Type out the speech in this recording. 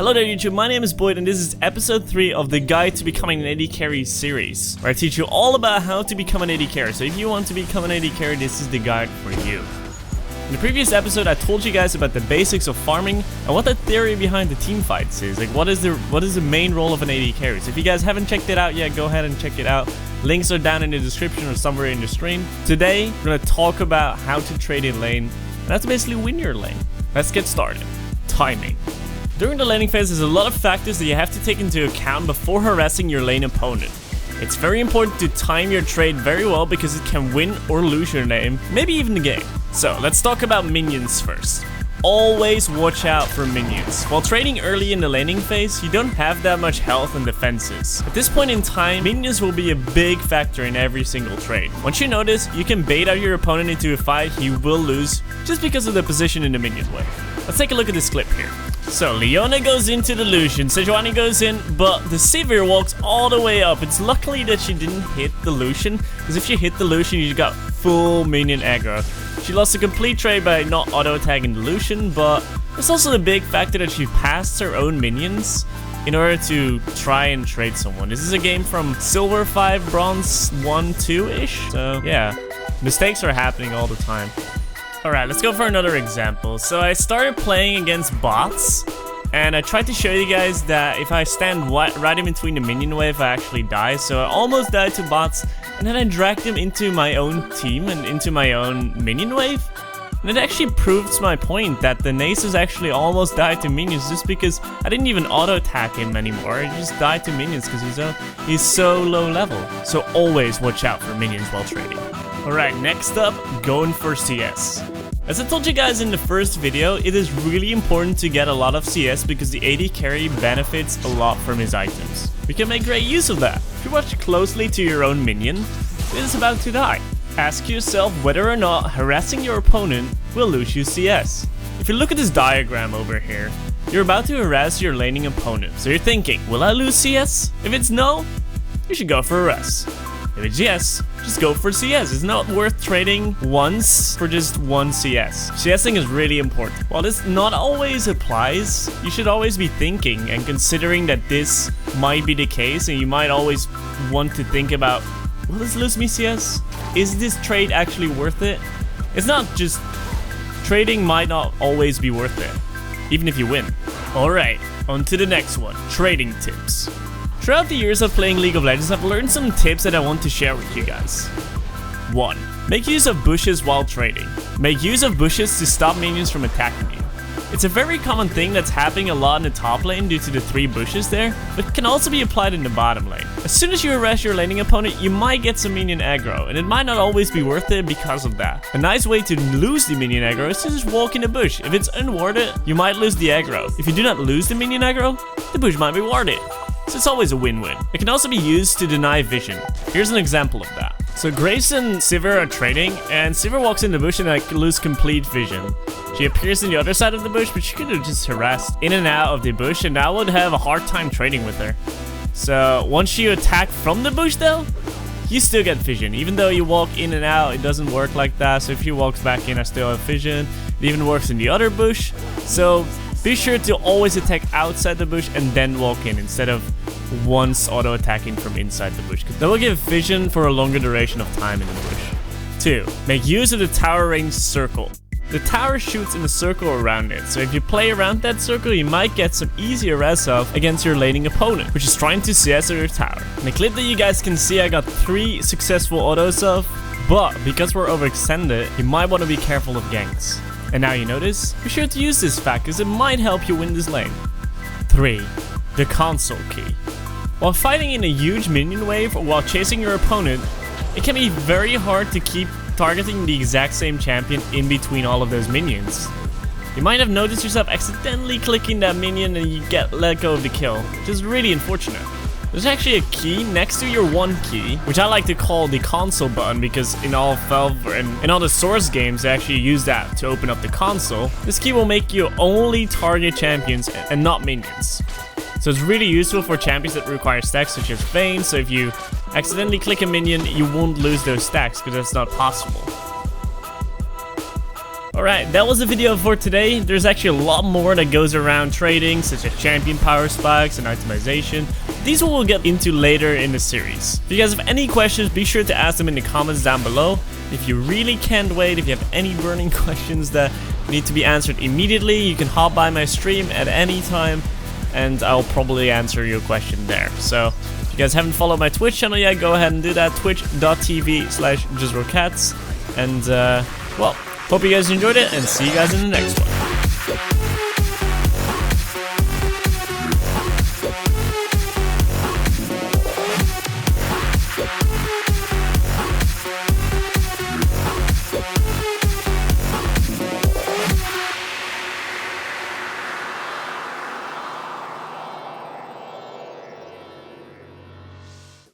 Hello there YouTube, my name is Boyd and this is episode 3 of the Guide to Becoming an AD Carry series, where I teach you all about how to become an AD Carry. So if you want to become an AD Carry, this is the guide for you. In the previous episode I told you guys about the basics of farming and what the theory behind the team fights is. Like what is the main role of an AD Carry. So if you guys haven't checked it out yet, go ahead and check it out. Links are down in the description or somewhere in the stream. Today we're going to talk about how to trade in lane. And that's basically win your lane. Let's get started. Timing. During the laning phase, there's a lot of factors that you have to take into account before harassing your lane opponent. It's very important to time your trade very well because it can win or lose your lane, maybe even the game. So let's talk about minions first. Always watch out for minions. While trading early in the laning phase, you don't have that much health and defenses. At this point in time, minions will be a big factor in every single trade. Once you notice, you can bait out your opponent into a fight he will lose just because of the position in the minion wave. Let's take a look at this clip here. So Leona goes into the Lucian, Sejuani goes in, but the Sivir walks all the way up. It's luckily that she didn't hit the Lucian, because if she hit the Lucian, you got full minion aggro. She lost a complete trade by not auto-attacking the Lucian, but it's also the big factor that she passed her own minions in order to try and trade someone. This is a game from Silver 5, Bronze 1, 2-ish, so yeah, mistakes are happening all the time. Alright, let's go for another example. So I started playing against bots, and I tried to show you guys that if I stand right in between the minion wave, I actually die. So I almost died to bots, and then I dragged them into my own team and into my own minion wave. And it actually proves my point that the Nasus actually almost died to minions just because I didn't even auto-attack him anymore. I just died to minions because he's so low level. So always watch out for minions while trading. Alright, next up, going for CS. As I told you guys in the first video, it is really important to get a lot of CS because the AD carry benefits a lot from his items. We can make great use of that. If you watch closely to your own minion, it is about to die. Ask yourself whether or not harassing your opponent will lose you CS. If you look at this diagram over here, you're about to harass your laning opponent. So you're thinking, will I lose CS? If it's no, you should go for harass. If it's yes, just go for CS. It's not worth trading once for just one CS. CSing is really important. While this not always applies, you should always be thinking and considering that this might be the case, and you might always want to think about, will this lose me CS? Is this trade actually worth it? It's not just trading might not always be worth it, even if you win. Alright, on to the next one, trading tips. Throughout the years of playing League of Legends, I've learned some tips that I want to share with you guys. 1. Make use of bushes while trading. Make use of bushes to stop minions from attacking you. It's a very common thing that's happening a lot in the top lane due to the 3 bushes there, but can also be applied in the bottom lane. As soon as you harass your laning opponent, you might get some minion aggro, and it might not always be worth it because of that. A nice way to lose the minion aggro is to just walk in the bush. If it's unwarded, you might lose the aggro. If you do not lose the minion aggro, the bush might be warded. So it's always a win-win. It can also be used to deny vision. Here's an example of that. So Grace and Sivir are trading, and Sivir walks in the bush and I lose complete vision. She appears on the other side of the bush, but she could have just harassed in and out of the bush, and I would have a hard time trading with her. So once you attack from the bush though, you still get vision. Even though you walk in and out, it doesn't work like that. So if she walks back in, I still have vision. It even works in the other bush. So be sure to always attack outside the bush and then walk in instead of once auto-attacking from inside the bush. That will give vision for a longer duration of time in the bush. 2. Make use of the tower range circle. The tower shoots in a circle around it, so if you play around that circle, you might get some easy harass off against your laning opponent, which is trying to CS your tower. In the clip that you guys can see, I got 3 successful autos off, but because we're overextended, you might want to be careful of ganks. And now you notice, be sure to use this fact because it might help you win this lane. 3. The console key. While fighting in a huge minion wave or while chasing your opponent, it can be very hard to keep targeting the exact same champion in between all of those minions. You might have noticed yourself accidentally clicking that minion and you get let go of the kill, which is really unfortunate. There's actually a key next to your 1 key, which I like to call the console button because in all Valve and in all the Source games, they actually use that to open up the console. This key will make you only target champions and not minions. So it's really useful for champions that require stacks such as Vayne, so if you accidentally click a minion, you won't lose those stacks because that's not possible. Alright, that was the video for today. There's actually a lot more that goes around trading, such as champion power spikes and itemization. These we'll get into later in the series. If you guys have any questions, be sure to ask them in the comments down below. If you really can't wait, if you have any burning questions that need to be answered immediately, you can hop by my stream at any time and I'll probably answer your question there. So if you guys haven't followed my Twitch channel yet, go ahead and do that, twitch.tv/JustDrawCats. And well, hope you guys enjoyed it and see you guys in the next one.